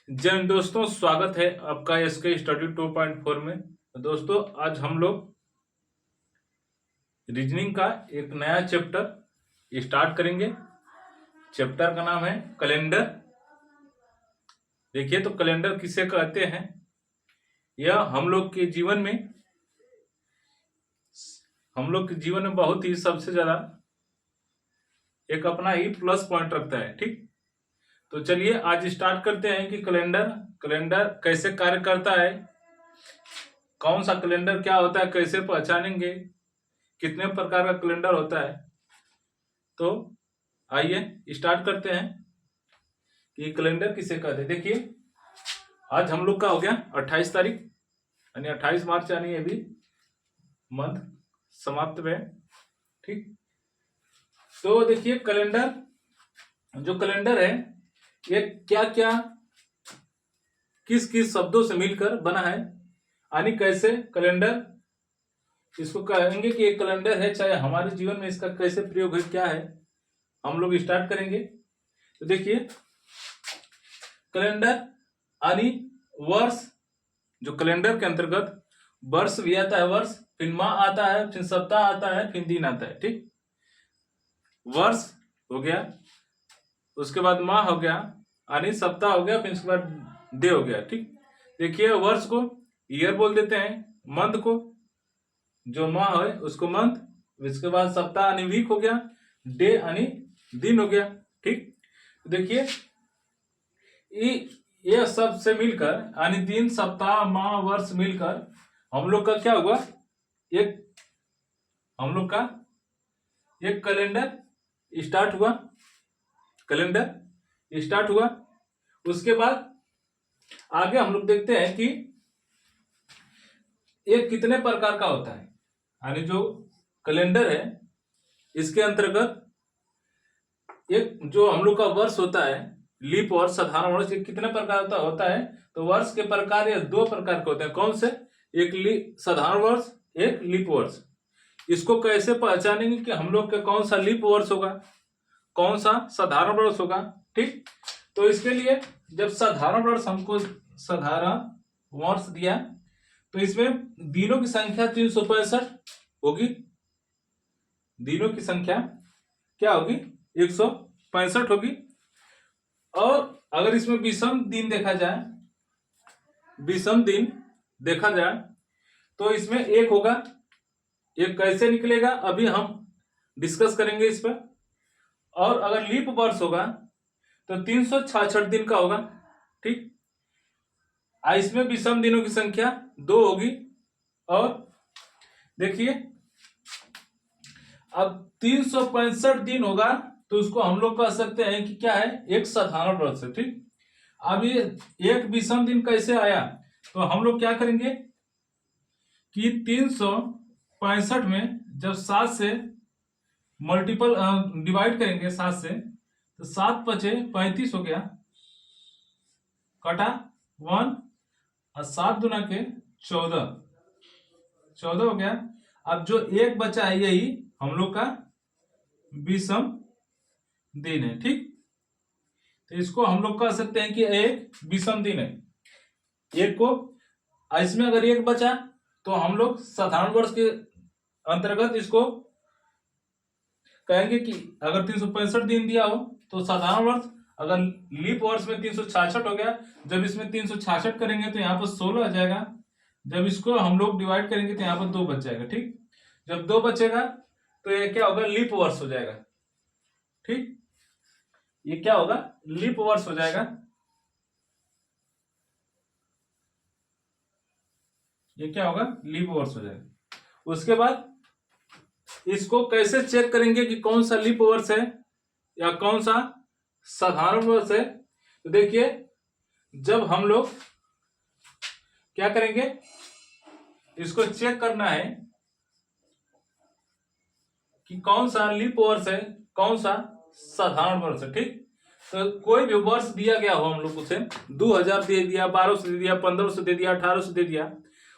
जय हिंद दोस्तों, स्वागत है आपका एसके स्टडी 2.4 में। तो दोस्तों, आज हम लोग रीजनिंग का एक नया चैप्टर स्टार्ट करेंगे। चैप्टर का नाम है कैलेंडर। देखिए, तो कैलेंडर किसे कहते हैं? यह हम लोग के जीवन में बहुत ही सबसे ज्यादा एक अपना ही प्लस पॉइंट रखता है। ठीक, तो चलिए आज स्टार्ट करते हैं कि कैलेंडर कैसे कार्य करता है, कौन सा कैलेंडर क्या होता है, कैसे पहचानेंगे, कितने प्रकार का कैलेंडर होता है। तो आइए स्टार्ट करते हैं कि कैलेंडर किसे कहते हैं। देखिए, आज हम लोग का हो गया 28 तारीख यानी 28 मार्च, यानी अभी मंथ समाप्त में। ठीक, तो देखिए कैलेंडर है ये क्या क्या किस किस शब्दों से मिलकर बना है, यानी कैसे कैलेंडर इसको कहेंगे कि एक कैलेंडर है, चाहे हमारे जीवन में इसका कैसे प्रयोग है, क्या है, हम लोग स्टार्ट करेंगे। तो देखिए, कैलेंडर यानी वर्ष, जो कैलेंडर के अंतर्गत वर्ष भी आता है, वर्ष, फिर माह आता है, फिर सप्ताह आता है, फिर दिन आता है। ठीक, वर्ष हो गया, उसके बाद माह हो गया यानी सप्ताह हो गया, फिर उसके बाद डे हो गया। ठीक, देखिए, वर्ष को ईयर बोल देते हैं, मंथ को, जो माह है उसको मंथ, इसके बाद सप्ताह यानी वीक हो गया, डे यानी दिन हो गया। ठीक, देखिए ये सब से मिलकर यानी दिन, सप्ताह, माह, वर्ष मिलकर हम लोग का क्या हुआ, हम लोग का एक कैलेंडर स्टार्ट हुआ। उसके बाद आगे हम लोग देखते हैं कि ये कितने प्रकार का होता है, यानी जो कैलेंडर है इसके अंतर्गत एक जो हम लोग का वर्ष होता है, लीप वर्ष, साधारण वर्ष, ये कितने प्रकार का होता है? तो वर्ष के प्रकार ये दो प्रकार के होते हैं। कौन से? एक साधारण वर्ष, एक लीप वर्ष। इसको कैसे पहचानेंगे कि हम लोग का कौन सा लीप वर्ष होगा, कौन सा साधारण वर्ष होगा? ठीक, तो इसके लिए जब साधारण वर्ष दिया तो इसमें दिनों की संख्या 365 होगी। दिनों की संख्या क्या होगी? 165 होगी। और अगर इसमें विषम दिन देखा जाए तो इसमें एक होगा। एक कैसे निकलेगा अभी हम डिस्कस करेंगे इस पर। और अगर लीप वर्ष होगा तो 366 दिन का होगा। ठीक, इसमें विषम दिनों की संख्या 2 होगी। और देखिए, अब 365 दिन होगा तो उसको हम लोग कह सकते हैं कि क्या है, एक साधारण वर्ष है। ठीक, अब ये एक विषम दिन कैसे आया, तो हम लोग क्या करेंगे कि 365 में जब 7 से मल्टीपल डिवाइड करेंगे, 7 से, तो 7 पचे 35 हो गया, कटा 1, और 7 दुना के 14 हो गया। अब जो एक बचा है यही हम लोग का विषम दिन है। ठीक, तो इसको हम लोग कह सकते हैं कि एक विषम दिन है। एक को, इसमें अगर एक बचा तो हम लोग साधारण वर्ष के अंतर्गत इसको कहेंगे कि अगर 365 दिन दिया हो तो साधारण वर्ष, अगर लीप वर्ष में 366 हो गया, जब इसमें 366 करेंगे तो यहाँ पर 16 आ जाएगा। जब इसको हम लोग डिवाइड करेंगे तो यहाँ पर 2 बच जाएगा। ठीक, जब 2 बचेगा तो ये क्या होगा, लीप वर्ष हो जाएगा। ठीक, ये क्या होगा, लीप वर्ष हो जाएगा। ये क्या होगा, लीप वर्ष हो जाएगा। उसके बाद इसको कैसे चेक करेंगे कि कौन सा लीप वर्ष है या कौन सा साधारण वर्ष है? तो देखिए, जब हम लोग क्या करेंगे, इसको चेक करना है कि कौन सा लीप वर्ष है, कौन सा साधारण वर्ष है। ठीक, तो कोई भी वर्ष दिया गया हो हम लोग उसे 2000 दे दिया, 1200 दे दिया, 1500 दे दिया, 1800 दे दिया,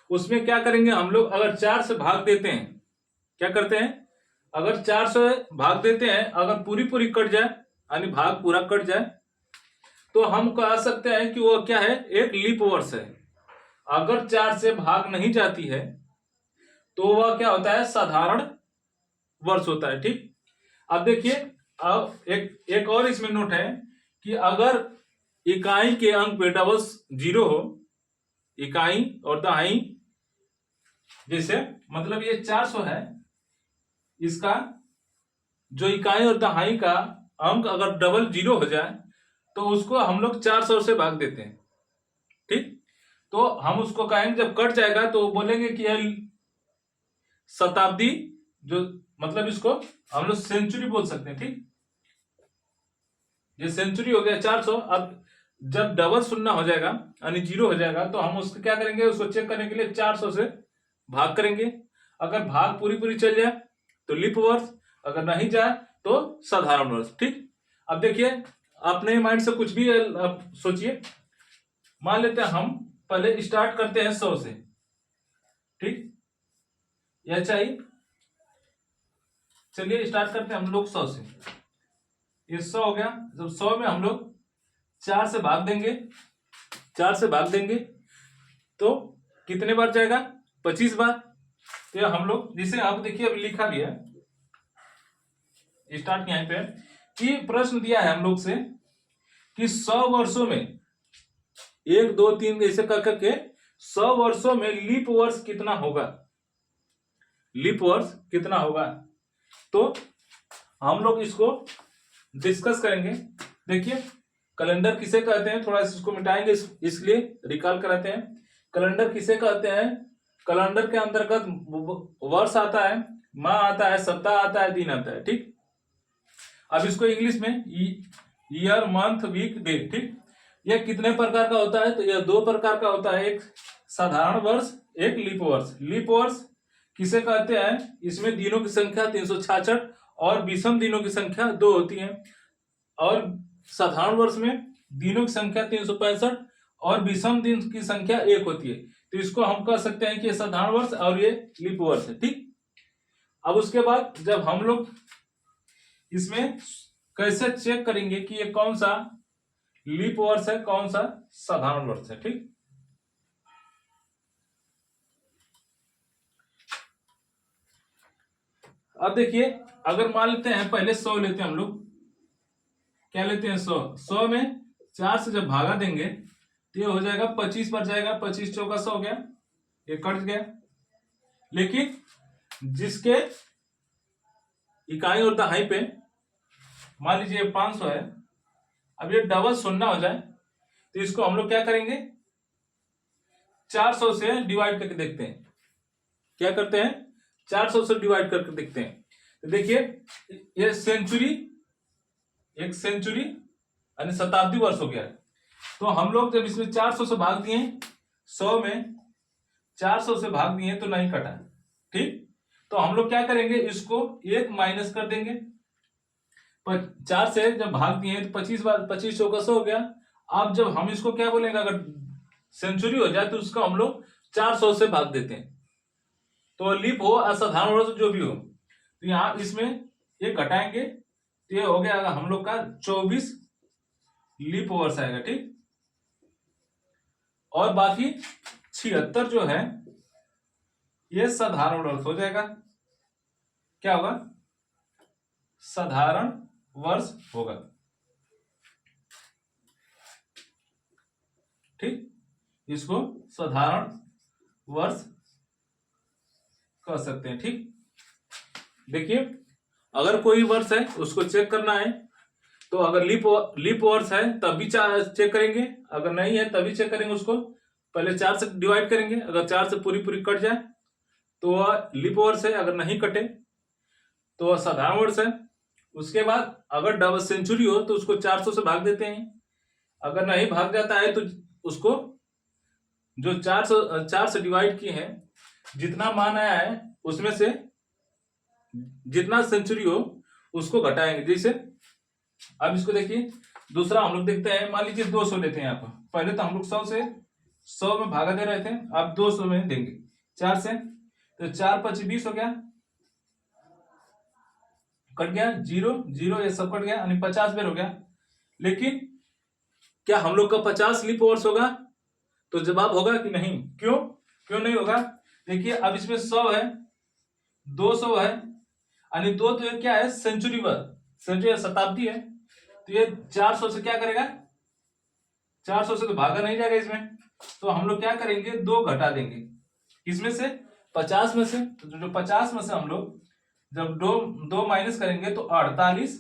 उसमें क्या करेंगे हम लोग, अगर 4 से भाग देते हैं, क्या करते हैं, अगर 4 से भाग देते हैं, अगर पूरी कट जाए यानी भाग पूरा कट जाए तो हम कह सकते हैं कि वो क्या है, एक लीप वर्ष है। अगर 4 से भाग नहीं जाती है तो वह क्या होता है, साधारण वर्ष होता है। ठीक, अब देखिए, अब एक और इसमें नोट है कि अगर इकाई के अंक पे डबल जीरो हो, इकाई और दहाई, जैसे मतलब ये 400 है, इसका जो इकाई और दहाई का अंक अगर डबल जीरो हो जाए तो उसको हम लोग 400 से भाग देते हैं। ठीक, तो हम उसको कहेंगे, जब कट जाएगा तो बोलेंगे कि यह शताब्दी, जो मतलब इसको हम लोग सेंचुरी बोल सकते हैं। ठीक, ये सेंचुरी हो गया 400। अब जब डबल शून्य हो जाएगा यानी जीरो हो जाएगा तो हम उसको क्या करेंगे, उसको चेक करने के लिए 400 से भाग करेंगे। अगर भाग पूरी पूरी चल जाए तो लीप वर्ष, अगर नहीं जाए तो साधारण वर्ष। ठीक, अब देखिए, अपने माइंड से कुछ भी सोचिए। मान लेते हैं हम पहले स्टार्ट करते हैं 100 से। ठीक, यह चाहिए, चलिए स्टार्ट करते हैं हम लोग 100 से। ये 100 हो गया। जब 100 में हम लोग 4 से भाग देंगे, 4 से भाग देंगे तो कितने बार जाएगा, 25 बार। तो हम लोग जिसे आप देखिए अभी लिखा भी है, स्टार्ट यहीं पे कि प्रश्न दिया है हम लोग से कि 100 वर्षों में 1 2 3 ऐसे कर करके 100 वर्षों में लीप वर्ष कितना होगा, लीप वर्ष कितना होगा। तो हम लोग इसको डिस्कस करेंगे। देखिए, कैलेंडर किसे कहते हैं, थोड़ा इसको मिटाएंगे, इसलिए रिकॉल कराते हैं। कैलेंडर किसे कहते हैं, कैलेंडर के अंतर्गत वर्ष आता है, माह आता है, सप्ताह आता है, दिन आता है। ठीक, अब इसको इंग्लिश में ईयर, मंथ, वीक, डे। ठीक, यह कितने प्रकार का होता है, तो यह 2 प्रकार का होता है, एक साधारण वर्ष, एक लीप वर्ष। लीप वर्ष किसे कहते हैं, इसमें दिनों की संख्या 366 और विषम दिनों की संख्या 2 होती है। और साधारण वर्ष में दिनों की संख्या 365 और विषम दिन की संख्या 1 होती है। तो इसको हम कह सकते हैं कि ये साधारण वर्ष और ये लीप वर्ष है। ठीक, अब उसके बाद जब हम लोग इसमें कैसे चेक करेंगे कि ये कौन सा लीप वर्ष है, कौन सा साधारण वर्ष है। ठीक, अब देखिए, अगर मान लेते हैं पहले 100 लेते हैं हम लोग, क्या लेते हैं 100। 100 में 4 से जब भागा देंगे तो ये हो जाएगा 25 पर जाएगा, 25 चौका 100 हो गया, ये कट गया। लेकिन जिसके इकाई और दहाई पे मान लीजिए 500 है, अब ये डबल शून्य हो जाए तो इसको हम लोग क्या करेंगे, 400 से डिवाइड करके देखते हैं। क्या करते हैं, 400 से डिवाइड करके देखते हैं। तो देखिए, ये सेंचुरी, एक सेंचुरी यानी शताब्दी वर्ष हो गया। तो हम लोग जब इसमें 400 से भाग दिए, 100 में 400 से भाग दिए तो नहीं कटा। ठीक, तो हम लोग क्या करेंगे, इसको 1 माइनस कर देंगे। 4 से जब भाग दिए तो 25 बार, 25 चौका 100 हो गया। अब जब हम इसको क्या बोलेंगे, अगर सेंचुरी हो जाए तो उसको हम लोग 400 से भाग देते हैं। तो लीप हो असाधारण वर्ष जो भी हो, तो यहाँ इसमें ये घटाएंगे तो ये हो गया हम लोग का 24 लीप वर्ष आएगा। ठीक, और बाकी 76 जो है ये साधारण वर्ष हो जाएगा। क्या होगा, साधारण वर्ष होगा। ठीक, इसको साधारण वर्ष कह सकते हैं। ठीक, देखिए, अगर कोई वर्ष है उसको चेक करना है तो अगर लीप वर्ष है तब भी चेक करेंगे, अगर नहीं है तभी चेक करेंगे। उसको पहले 4 से डिवाइड करेंगे, अगर 4 से पूरी पूरी कट जाए तो वह लीप वर्ष है, अगर नहीं कटे तो वह साधारण वर्ष है। उसके बाद अगर डबल सेंचुरी हो तो उसको 400 से भाग देते हैं, अगर नहीं भाग जाता है तो उसको जो 4 से डिवाइड किए हैं, जितना मान आया है उसमें से जितना सेंचुरी हो उसको घटाएंगे। जैसे अब इसको देखिए, दूसरा हम लोग देखते हैं, मान लीजिए 200 लेते हैं। यहाँ पर पहले तो हम लोग 100 से 100 में भागा दे रहे थे, अब 200 में देंगे 4 से, तो 4 5 20 हो गया, कट गया 0 0, ये सब कट गया यानी 50 बेर हो गया। लेकिन क्या हम लोग का 50 लीप ओवर्स होगा? तो जवाब होगा कि नहीं। क्यों क्यों नहीं होगा? देखिए अब इसमें 100 है, 200 है, यानी दो तो ये क्या है, सेंचुरी शताब्दी है, तो ये 400 से क्या करेगा, 400 से तो भागा नहीं जाएगा इसमें, तो हम लोग क्या करेंगे, 2 घटा देंगे, किसमें से, 50 में से। तो जो 50 में से हम लोग जब दो माइनस करेंगे तो 48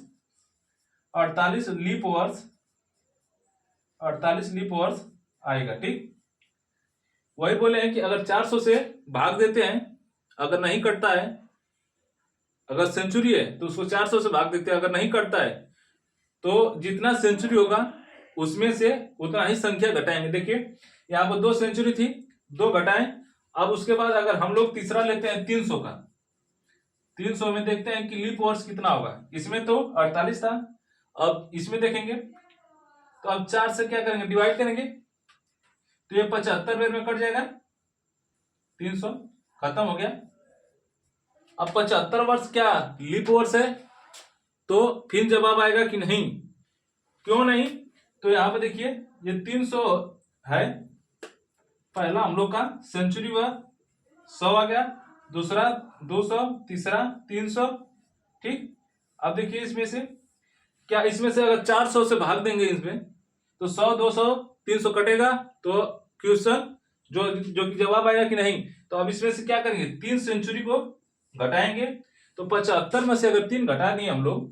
लीप ओवर्स, 48 लीप ओवर्स आएगा। ठीक, वही बोले हैं कि अगर 400 से भाग देते हैं, अगर नहीं कटता है, अगर सेंचुरी है तो उसको 400 से भाग देते हैं, अगर नहीं कटता है तो जितना सेंचुरी होगा उसमें से उतना ही संख्या घटाएंगे। देखिए यहाँ पर 2 सेंचुरी थी, 2 घटाएं। अब उसके बाद अगर हम लोग तीसरा लेते हैं 300 का, 300 में देखते हैं कि लीप ओवर्स कितना होगा। इसमें तो 48 था, अब इसमें देखेंगे तो अब 4 से क्या करेंगे, डिवाइड करेंगे, तो ये 75 बेर में कट जाएगा, 300 खत्म हो गया। अब 75 वर्ष क्या लीप वर्ष है? तो फिर जवाब आएगा कि नहीं। क्यों नहीं? तो यहां पे देखिए ये 300 है, पहला हम लोग का सेंचुरी हुआ, 100 आ गया, दूसरा 200, तीसरा 300। ठीक, अब देखिए इसमें से क्या, इसमें से अगर 400 से भाग देंगे इसमें तो 100, 200, 300 कटेगा, तो क्वेश्चन जो कि जवाब आएगा कि नहीं। तो अब इसमें से क्या करेंगे, 3 सेंचुरी को घटाएंगे, तो 75 में से अगर 3 घटा दिए हम लोग,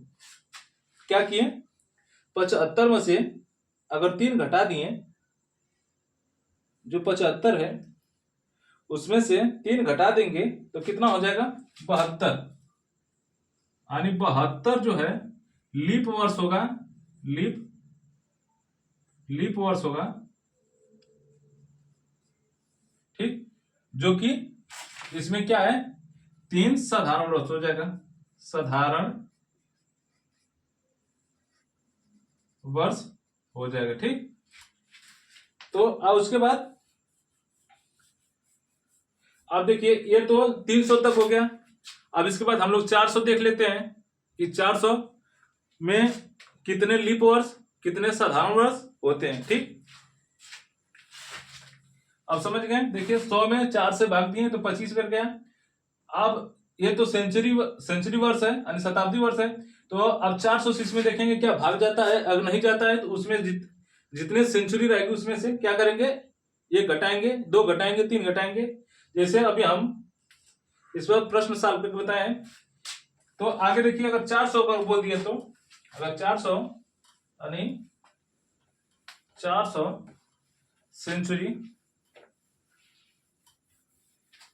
क्या किए, 75 में से अगर 3 घटा दिए, जो 75 है उसमें से 3 घटा देंगे तो कितना हो जाएगा, 72, यानी 72 जो है लीप वर्ष होगा, लीप वर्ष होगा। ठीक, जो कि इसमें क्या है, 3 साधारण वर्ष हो जाएगा, साधारण वर्ष हो जाएगा। ठीक, तो अब उसके बाद अब देखिए ये तो 300 तक हो गया। अब इसके बाद हम लोग 400 देख लेते हैं कि 400 में कितने लीप वर्ष, कितने साधारण वर्ष होते हैं। ठीक, अब समझ गए। देखिए 100 में 4 से भाग दिए तो 25 कर गया। अब ये तो सेंचुरी वर्ष है, यानी शताब्दी वर्ष है, तो अब 400 से इसमें देखेंगे क्या भाग जाता है, अगर नहीं जाता है तो उसमें जितने सेंचुरी रहेगी उसमें से क्या करेंगे, ये घटाएंगे, 2 घटाएंगे, 3 घटाएंगे। जैसे अभी हम इस पर प्रश्न सॉल्व करके बताएं, तो आगे देखिए अगर 400 का बोल दिया, तो अगर 400 यानी 400 सेंचुरी,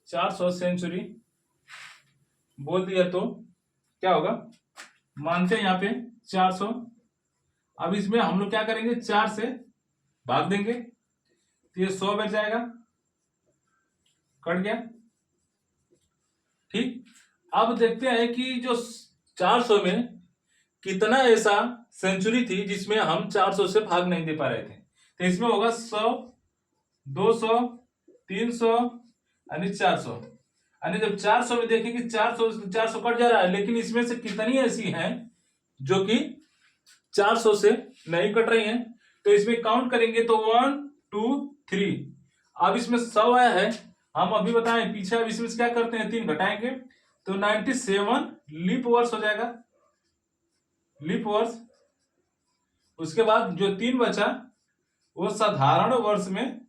400 सेंचुरी बोल दिया तो क्या होगा, मानते हैं यहाँ पे 400। अब इसमें हम लोग क्या करेंगे, 4 से भाग देंगे तो ये 100 बैठ जाएगा, कट गया। ठीक, अब देखते हैं कि जो 400 में कितना ऐसा सेंचुरी थी जिसमें हम 400 से भाग नहीं दे पा रहे थे। तो इसमें होगा 100, 200, 300 यानी 400, यानी जब 400 में देखेंगे 400 कट जा रहा है, लेकिन इसमें से कितनी ऐसी हैं जो कि 400 से नहीं कट रही हैं। तो इसमें काउंट करेंगे तो 1, 2, 3। अब इसमें 100 आया है, हम अभी बताएं पीछे। अब इसमें से क्या करते हैं, 3 घटाएंगे तो 97 लीप वर्ष हो जाएगा, लीप वर्ष। उसके बाद जो 3 बचा वो साधारण वर्ष में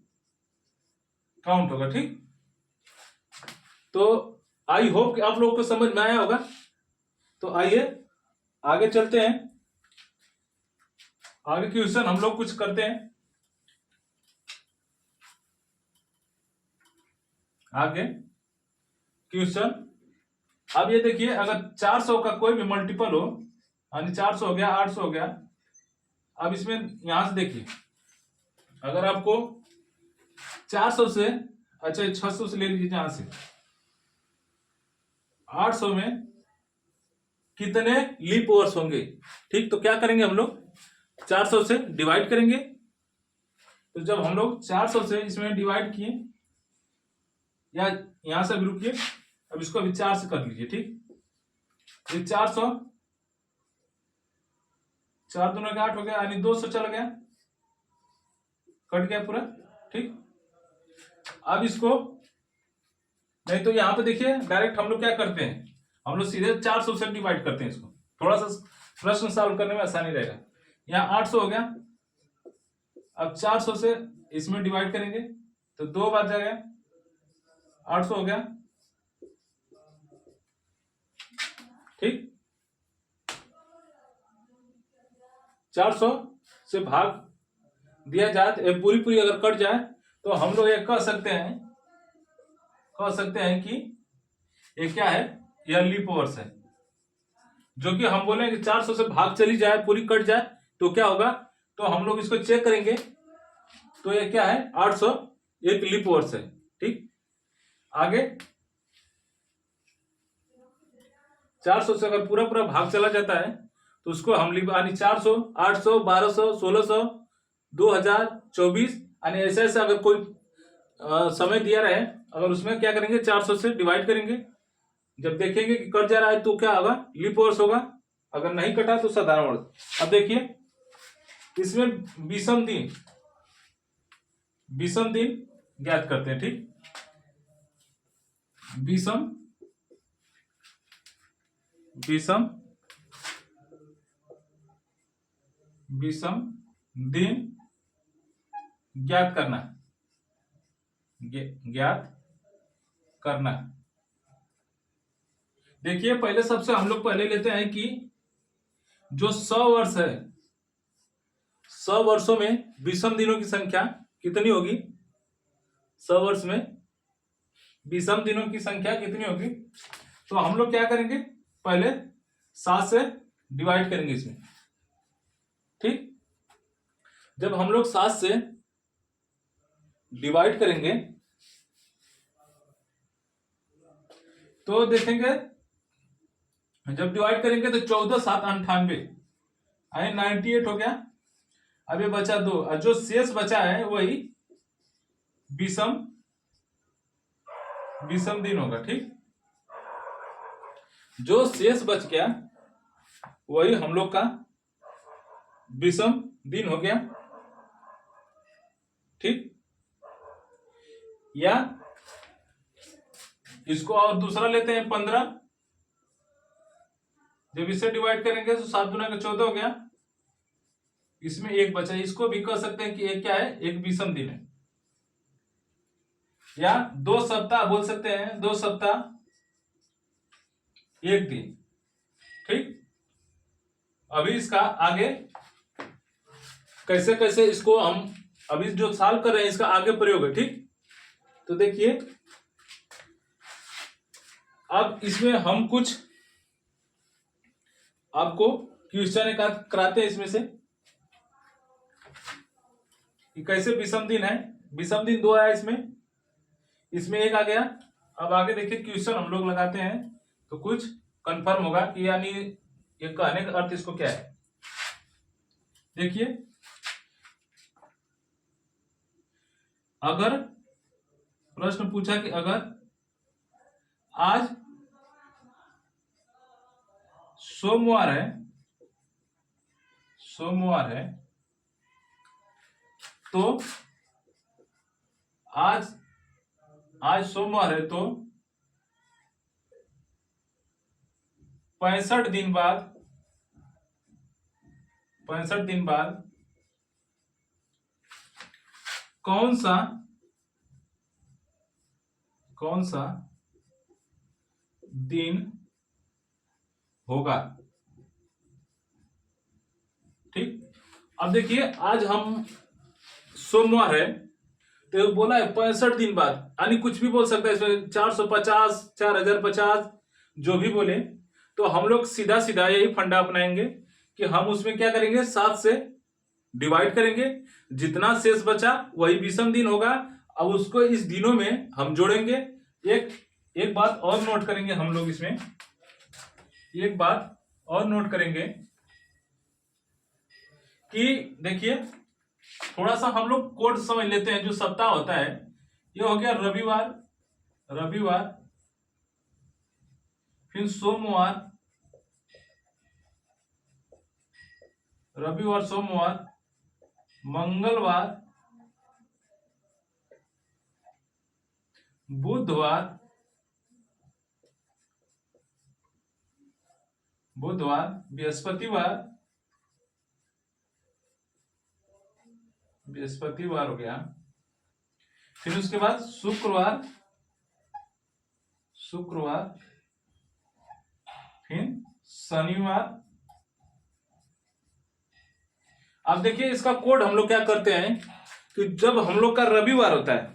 काउंट होगा। ठीक, तो आई होप कि आप लोगों को समझ में आया होगा। तो आइए आगे चलते हैं, आगे क्वेश्चन हम लोग कुछ करते हैं। आगे क्वेश्चन, अब ये देखिए अगर 400 का कोई भी मल्टीपल हो, यानी 400 हो गया, 800 हो गया। अब इसमें यहां से देखिए अगर आपको 400 से, अच्छा 600 से ले लीजिए, यहां से 800 में कितने लीप ओवर्स होंगे। ठीक, तो क्या करेंगे हम लोग, 400 से डिवाइड करेंगे। तो जब हम लोग 400 से इसमें डिवाइड किए, या यहां से अभी रुकिए, अब इसको अभी 4 से कर लीजिए। ठीक, ये 400, 4 दूना 8 हो गया, यानी 200 चला गया। कट गया पूरा। ठीक, अब इसको नहीं तो यहाँ पे देखिए डायरेक्ट हम लोग क्या करते हैं, हम लोग सीधे 400 से डिवाइड करते हैं इसको, थोड़ा सा प्रश्न सॉल्व करने में आसानी रहेगा। यहाँ 800 हो गया, अब 400 से इसमें डिवाइड करेंगे तो 2 बार जाएगा, 800 हो गया। ठीक, 400 से भाग दिया जाए तो पूरी पूरी अगर कट जाए तो हम लोग ये कह सकते हैं कि ये क्या है, यह लीप ओवर्स है। जो कि हम बोले कि 400 से भाग चली जाए पूरी कट जाए तो क्या होगा, तो हम लोग इसको चेक करेंगे तो ये क्या है 800 एक लीप ओवर्स है। ठीक, आगे 400 से अगर पूरा पूरा भाग चला जाता है तो उसको हम लीप यानी 400, 800, 1200, 1600, 2024 यानी ऐसे ऐसे अगर कोई समय दिया रहे, अगर उसमें क्या करेंगे 400 से डिवाइड करेंगे, जब देखेंगे कि कट जा रहा है तो क्या होगा, लीप ओवर्स होगा, अगर नहीं कटा तो साधारण वर्ष। अब देखिए इसमें विषम दिन ज्ञात करते हैं। ठीक, विषम दिन ज्ञात करना। देखिए पहले सबसे हम लोग पहले लेते हैं कि जो 100 वर्ष है, 100 वर्षों में विषम दिनों की संख्या कितनी होगी, 100 वर्ष में विषम दिनों की संख्या कितनी होगी। तो हम लोग क्या करेंगे, पहले 7 से डिवाइड करेंगे इसमें। ठीक, जब हम लोग 7 से डिवाइड करेंगे तो देखेंगे, जब डिवाइड करेंगे तो 14 7 98 98 हो गया। अब ये बचा 2 और जो शेष बचा है वही विषम दिन होगा। ठीक, जो शेष बच गया वही हम लोग का विषम दिन हो गया। ठीक, या इसको और दूसरा लेते हैं 15, जब इसे डिवाइड करेंगे तो 7 गुना का 14 हो गया, इसमें एक बचा, इसको भी कह सकते हैं कि एक क्या है, एक विषम दिन है। या 2 सप्ताह बोल सकते हैं, 2 सप्ताह एक दिन। ठीक, अभी इसका आगे कैसे कैसे इसको हम अभी जो सॉल्व कर रहे हैं इसका आगे प्रयोग है। ठीक, तो देखिए अब इसमें हम कुछ आपको क्वेश्चन कराते हैं इसमें से कि कैसे विषम दिन है। विषम दिन 2 आया इसमें एक आ गया। अब आगे देखिए क्वेश्चन हम लोग लगाते हैं तो कुछ कंफर्म होगा कि यानी ये कहने का अर्थ इसको क्या है। देखिए अगर प्रश्न पूछा कि अगर आज सोमवार है तो आज सोमवार है तो 65 दिन बाद कौन सा दिन होगा। ठीक, अब देखिए आज हम सोमवार है तो बोला है 65 दिन बाद, यानी कुछ भी बोल सकता है इसमें, 450 4050 जो भी बोले, तो हम लोग सीधा सीधा यही फंडा अपनाएंगे कि हम उसमें क्या करेंगे 7 से डिवाइड करेंगे, जितना शेष बचा वही विषम दिन होगा। अब उसको इस दिनों में हम जोड़ेंगे। एक बात और नोट करेंगे हम लोग इसमें, एक बात और नोट करेंगे कि देखिए थोड़ा सा हम लोग कोड समझ लेते हैं। जो सप्ताह होता है ये हो गया रविवार, फिर सोमवार, मंगलवार, बुधवार, बुधवार, बृहस्पतिवार, बृहस्पतिवार हो गया। फिर उसके बाद शुक्रवार, शुक्रवार, फिर शनिवार। अब देखिए इसका कोड हम लोग क्या करते हैं कि जब हम लोग का रविवार होता है,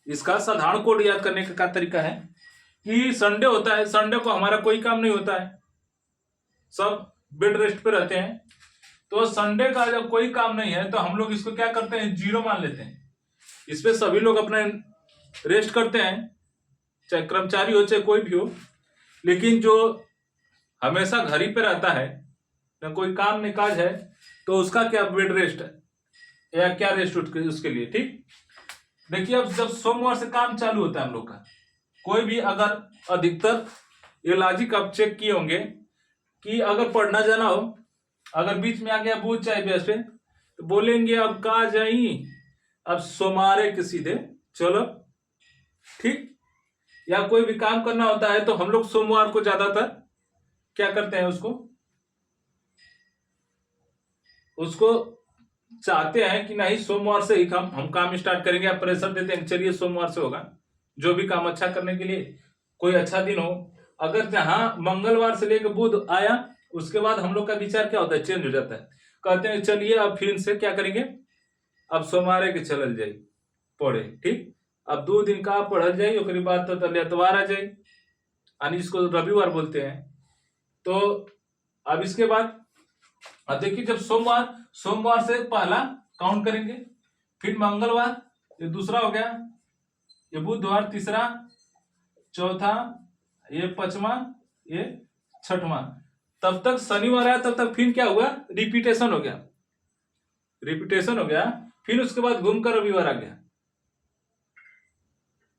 इसका साधारण कोड याद करने का क्या तरीका है कि संडे होता है, संडे को हमारा कोई काम नहीं होता है, सब बेड रेस्ट पे रहते हैं। तो संडे का जब कोई काम नहीं है तो हम लोग इसको क्या करते हैं, जीरो मान लेते हैं। इस पे सभी लोग अपना रेस्ट करते हैं, चाहे कर्मचारी हो चाहे कोई भी हो। लेकिन जो हमेशा घर ही पे रहता है, न कोई काम न काज है, तो उसका क्या बेड रेस्ट है या क्या रेस्ट उसके लिए। ठीक, देखिए अब जब सोमवार से काम चालू होता है हम लोग का, कोई भी अगर अधिकतर ये लॉजिक आप चेक किए होंगे कि अगर पढ़ना जाना हो, अगर बीच में आ गया बुध चाहे बृहस्पति, तो बोलेंगे अब कहा जाई, अब सोमवार के सीधे चलो। ठीक, या कोई भी काम करना होता है तो हम लोग सोमवार को ज्यादातर क्या करते हैं, उसको चाहते हैं कि नहीं सोमवार से ही हम काम स्टार्ट करेंगे, आप प्रेशर देते हैं चलिए सोमवार से होगा, जो भी काम अच्छा करने के लिए कोई अच्छा दिन हो। अगर जहां मंगलवार से लेकर बुध आया, उसके बाद हम लोग का विचार क्या होता है, चेंज हो जाता है, कहते हैं चलिए अब फिर से क्या करेंगे, अब सोमवार के चलल जाए पढ़े। ठीक, अब 2 दिन का पढ़ल जाए, उसके बाद तो एतवार आ जाए, यानी इसको रविवार बोलते हैं। तो अब इसके बाद अब देखिए जब सोमवार से पहला काउंट करेंगे, फिर मंगलवार, ये दूसरा हो गया, ये बुधवार तीसरा, चौथा, ये पांचवा, ये छठवां, तब तक शनिवार आया, तब तक फिर क्या हुआ, रिपीटेशन हो गया, रिपीटेशन हो गया। फिर उसके बाद घूमकर रविवार आ गया।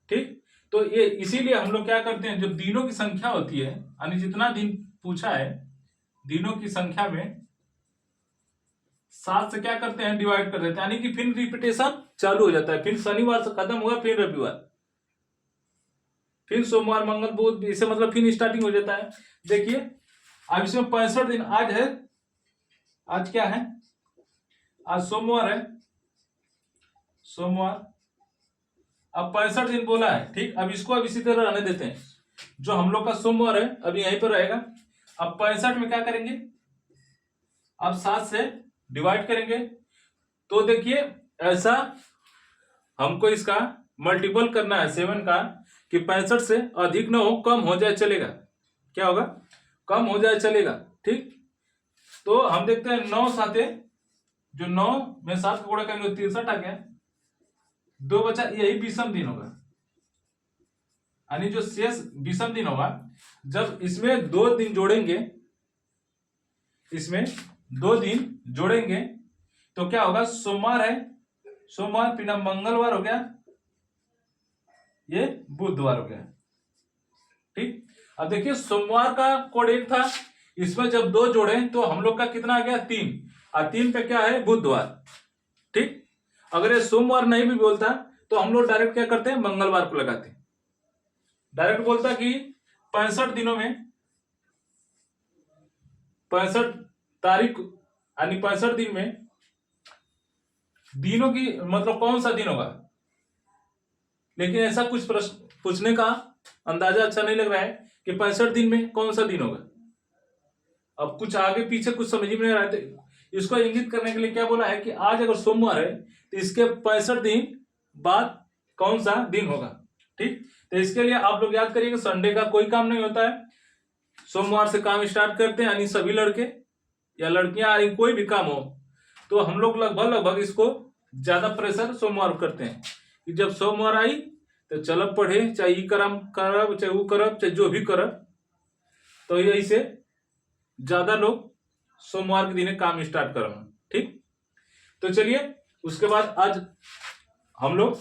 ठीक, तो ये इसीलिए हम लोग क्या करते हैं, जब दिनों की संख्या होती है, यानी जितना दिन पूछा है दिनों की संख्या में 7 से क्या करते हैं, डिवाइड कर देते हैं, यानी कि फिर रिपीटेशन चालू हो जाता है। फिर शनिवार से खत्म हुआ, फिर रविवार, फिर सोमवार, मंगल, बुध, इसे मतलब फिर स्टार्टिंग हो जाता है। देखिए अब इसमें 65 दिन आज है, आज क्या है, आज सोमवार है, सोमवार। अब 65 दिन बोला है। ठीक, अब इसको अब इसी तरह रहने देते हैं, जो हम लोग का सोमवार है अभी यहीं पर रहेगा। अब 65 में क्या करेंगे, अब 7 से डिवाइड करेंगे। तो देखिए ऐसा हमको इसका मल्टीपल करना है 7 का, कि 65 से अधिक ना हो, कम हो जाए चलेगा। क्या होगा, कम हो जाए चलेगा। ठीक, तो हम देखते हैं 9 साते, जो 9 में 7 का गुणा करेंगे 63 आ गया, 2 बचा, यही विषम दिन होगा, यानी जो शेष विषम दिन होगा। जब इसमें 2 दिन जोड़ेंगे, इसमें 2 दिन जोड़ेंगे तो क्या होगा, सोमवार है, सोमवार, फिर मंगलवार हो गया, ये बुधवार हो गया। ठीक, अब देखिए सोमवार का कोड 1 था, इसमें जब 2 जोड़े तो हम लोग का कितना आ गया, 3, और 3 पे क्या है, बुधवार। ठीक, अगर ये सोमवार नहीं भी बोलता तो हम लोग डायरेक्ट क्या करते हैं, मंगलवार को लगाते हैं। डायरेक्ट बोलता कि 65 दिनों में 65 तारीख, यानी 65 दिन में दिनों की मतलब कौन सा दिन होगा। लेकिन ऐसा कुछ प्रश्न पूछने का अंदाजा अच्छा नहीं लग रहा है कि 65 दिन में कौन सा दिन होगा। अब कुछ आगे पीछे कुछ समझ में नहीं आ रहा है, तो इसको इंगित करने के लिए क्या बोला है कि आज अगर सोमवार है तो इसके 65 दिन बाद कौन सा दिन होगा। ठीक, तो इसके लिए आप लोग याद करिएगा, संडे का कोई काम नहीं होता है, सोमवार से काम स्टार्ट करते हैं, यानी सभी लड़के या लड़कियां, कोई भी काम हो तो हम लोग लगभग इसको ज्यादा प्रेशर सोमवार करते हैं कि जब सोमवार आई तो चलब पढ़े, चाहे ई करब चाहे वो करब चाहे जो भी करब, तो यही से ज्यादा लोग सोमवार के दिन काम स्टार्ट करना। ठीक, तो चलिए उसके बाद आज हम लोग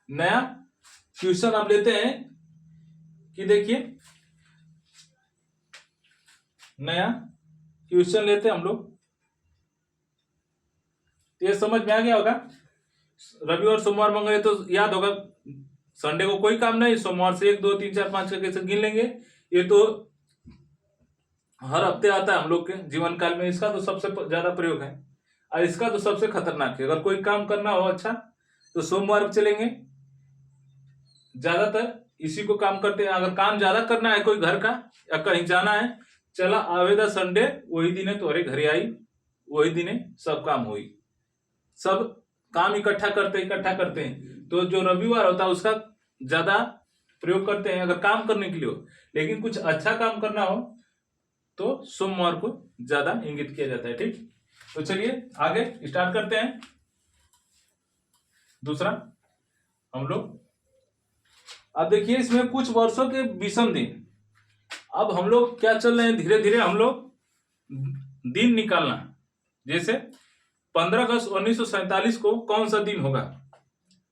नया क्वेश्चन आप लेते हैं कि देखिए नया क्वेश्चन लेते हैं हम लोग। तो ये समझ में आ गया होगा, रविवार सोमवार मंगल तो याद होगा संडे को कोई काम नहीं, सोमवार से 1 2 3 4 5 का कैसे गिन लेंगे। ये तो हर हफ्ते आता है हम लोग के जीवन काल में, इसका तो सबसे ज्यादा प्रयोग है और इसका तो सबसे खतरनाक है। अगर कोई काम करना हो अच्छा तो सोमवार को चलेंगे, ज्यादातर इसी को काम करते हैं। अगर काम ज्यादा करना है कोई घर का या कहीं जाना है, चला आवेदा संडे, वही दिन है तोरे घरे आई, वही दिन है सब काम हुई। सब काम इकट्ठा करते हैं। तो जो रविवार होता है उसका ज्यादा प्रयोग करते हैं अगर काम करने के लिए हो। लेकिन कुछ अच्छा काम करना हो तो सोमवार को ज्यादा इंगित किया जाता है। ठीक, तो चलिए आगे स्टार्ट करते हैं। दूसरा हम लोग अब देखिए इसमें कुछ वर्षों के विषम दिन। अब हम लोग क्या चल रहे हैं, धीरे धीरे हम लोग दिन निकालना। जैसे 15 अगस्त 1947 को कौन सा दिन होगा,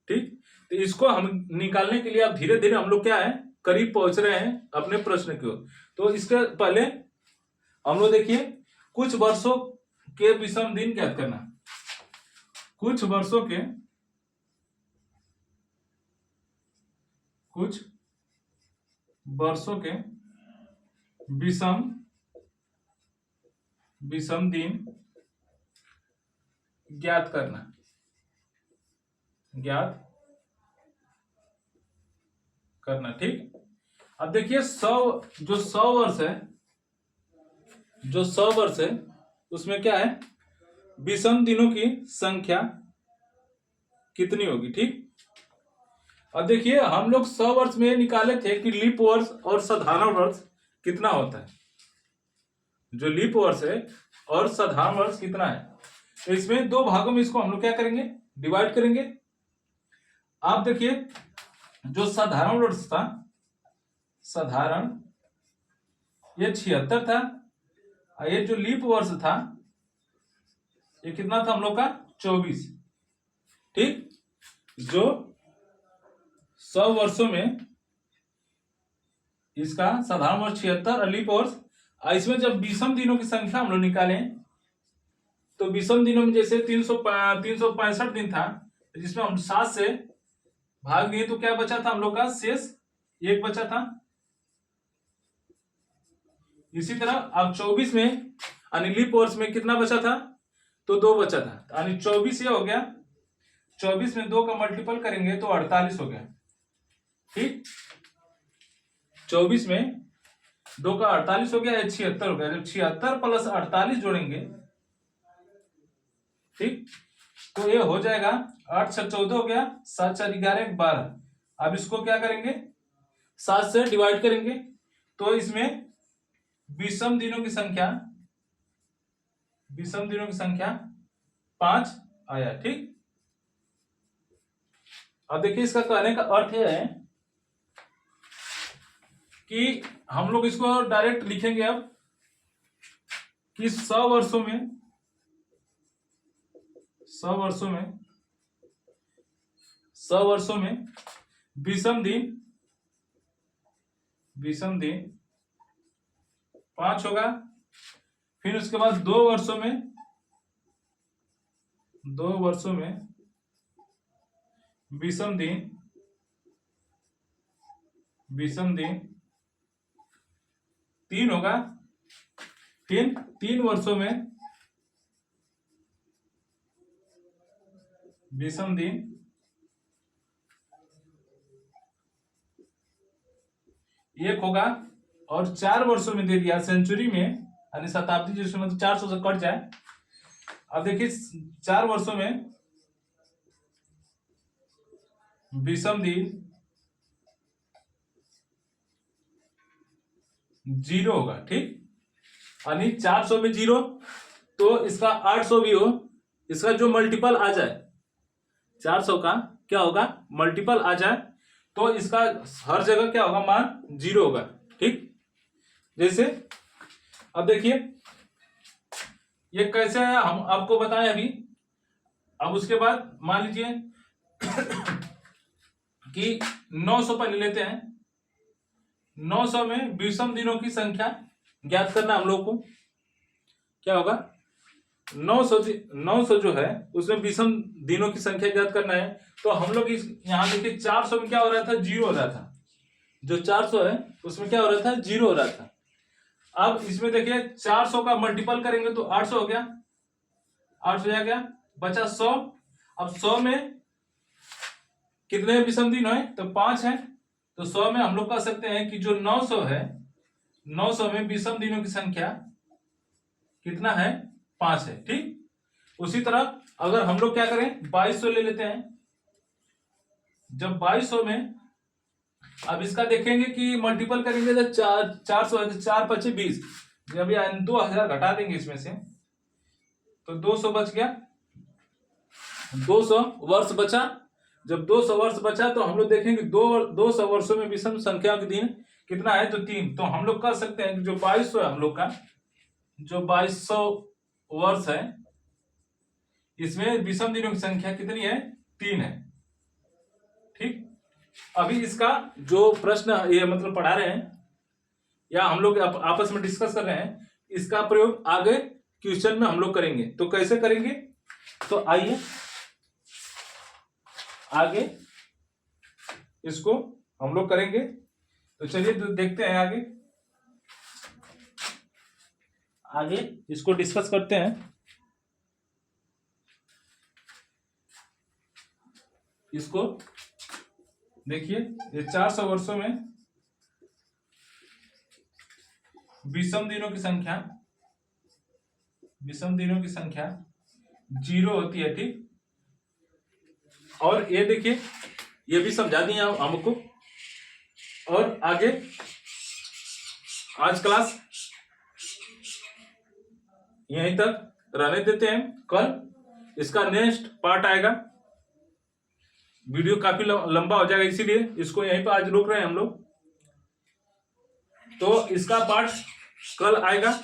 ठीक, तो इसको हम निकालने के लिए अब धीरे धीरे हम लोग क्या है करीब पहुंच रहे हैं अपने प्रश्न की ओर। तो इसके पहले हम लोग देखिए कुछ वर्षों के विषम दिन ज्ञात करना। कुछ वर्षों के विषम दिन ज्ञात करना। ठीक, अब देखिए 100 वर्ष है उसमें क्या है विषम दिनों की संख्या कितनी होगी। ठीक, अब देखिए हम लोग 100 वर्ष में निकाले थे कि लीप वर्ष और साधारण वर्ष कितना होता है। जो लीप वर्ष है और साधारण वर्ष कितना है, तो इसमें 2 भागों में इसको हम लोग क्या करेंगे डिवाइड करेंगे। आप देखिए जो साधारण वर्ष था, साधारण ये 76 था और ये जो लीप वर्ष था ये कितना था हम लोग का 24। ठीक, जो 100 वर्षों में इसका साधारण वर्ष 76 और लीप वर्ष। इसमें जब विषम दिनों की संख्या हम लोग निकालें तो विषम दिनों में जैसे 365 दिन था, जिसमें हम 7 से भाग दिए तो क्या बचा था हम लोग का शेष 1 बचा था। इसी तरह अब 24 में यानी लीप वर्ष में कितना बचा था, तो 2 बचा था, यानी 24 ये हो गया। 24 में 2 का मल्टीपल करेंगे तो 48 हो गया। ठीक, 24 में 2 का 48 हो गया, 76 हो गया। जब 76 प्लस 48 जोड़ेंगे, ठीक, तो ये हो जाएगा 8 6 14 हो गया, 7 4 11 12। अब इसको क्या करेंगे 7 से डिवाइड करेंगे तो इसमें विषम दिनों की संख्या 5 आया। ठीक, अब देखिए इसका कहने का अर्थ यह है कि हम लोग इसको डायरेक्ट लिखेंगे अब कि 100 वर्षों में विषम दिन 5 होगा। फिर उसके बाद 2 वर्षों में विषम दिन 3 होगा। फिर 3 वर्षों में विषम दिन 1 होगा। और 4 वर्षों में दे दिया सेंचुरी में यानी शताब्दी, जिसमें मतलब 400 से कट जाए। अब देखिए 4 वर्षों में विषम दिन 0 होगा। ठीक, यानी 400 में 0 तो इसका 800 भी हो, इसका जो मल्टीपल आ जाए 400 का क्या होगा मल्टीपल आ जाए तो इसका हर जगह क्या होगा मान 0 होगा। ठीक, जैसे अब देखिए ये कैसे है हम आपको बताएं अभी। अब उसके बाद मान लीजिए कि 900 पहले लेते हैं। 900 में विषम दिनों की संख्या ज्ञात करना हम लोग को क्या होगा 900 जो है उसमें विषम दिनों की संख्या ज्ञात करना है। तो हम लोग इस यहाँ देखिए 400 में क्या हो रहा था, जीरो हो रहा था। जो 400 है उसमें क्या हो रहा था, जीरो हो रहा था। अब इसमें देखिए 400 का मल्टीपल करेंगे तो 800 हो गया, 800 आ गया, बचा 100। अब 100 में कितने विषम दिन है, तो 5 है। तो 100 में हम लोग कह सकते हैं कि जो 900 है, 900 में विषम दिनों की संख्या कितना है, 5 है। ठीक, उसी तरह अगर हम लोग क्या करें, 2200 ले लेते हैं। जब 2200 में अब इसका देखेंगे कि मल्टीपल करेंगे तो 400 है, तो 4 पचे 20। जब ये 2000 घटा देंगे इसमें से तो 200 बच गया, 200 वर्ष बचा। जब 200 वर्ष बचा तो हम लोग देखेंगे 200 वर्षों में विषम संख्या के दिन कितना है, तो 3। तो हम लोग कह सकते हैं कि जो 2200 है हम लोग का, जो 2200 वर्ष है, इसमें विषम दिनों की संख्या कितनी है, 3 है। ठीक, अभी इसका जो प्रश्न ये मतलब पढ़ा रहे हैं या हम लोग आपस में डिस्कस कर रहे हैं, इसका प्रयोग आगे क्वेश्चन में हम लोग करेंगे। तो कैसे करेंगे, तो आइए आगे इसको हम लोग करेंगे। तो चलिए देखते हैं आगे इसको डिस्कस करते हैं। इसको देखिए, ये 400 वर्षों में विषम दिनों की संख्या 0 होती है। ठीक, और ये देखिए ये भी समझा दिए हमको। और आगे आज क्लास यहीं तक रहने देते हैं, कल इसका नेक्स्ट पार्ट आएगा। वीडियो काफी लंबा हो जाएगा, इसीलिए इसको यहीं पर आज रोक रहे हैं हम लोग। तो इसका पार्ट कल आएगा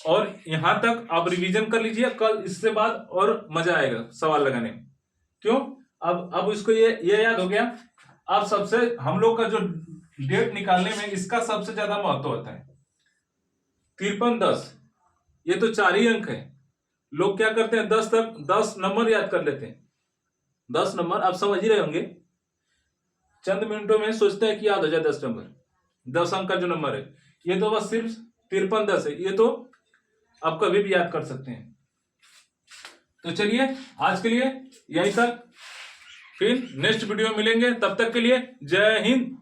और यहां तक आप रिवीजन कर लीजिए। कल इससे बाद और मजा आएगा सवाल लगाने में। क्यों, अब इसको ये याद हो गया। अब सबसे हम लोग का जो डेट निकालने में इसका सबसे ज्यादा महत्व होता है 5310। ये तो 4 ही अंक है। लोग क्या करते हैं 10 तक 10 नंबर याद कर लेते हैं। 10 नंबर आप समझ ही रहे होंगे, चंद मिनटों में सोचते हैं कि याद हो जाए 10 नंबर। 10 अंक का जो नंबर है ये तो बस सिर्फ 5310 है। ये तो आप कभी भी याद कर सकते हैं। तो चलिए आज के लिए यहीं तक, फिर नेक्स्ट वीडियो में मिलेंगे। तब तक के लिए जय हिंद।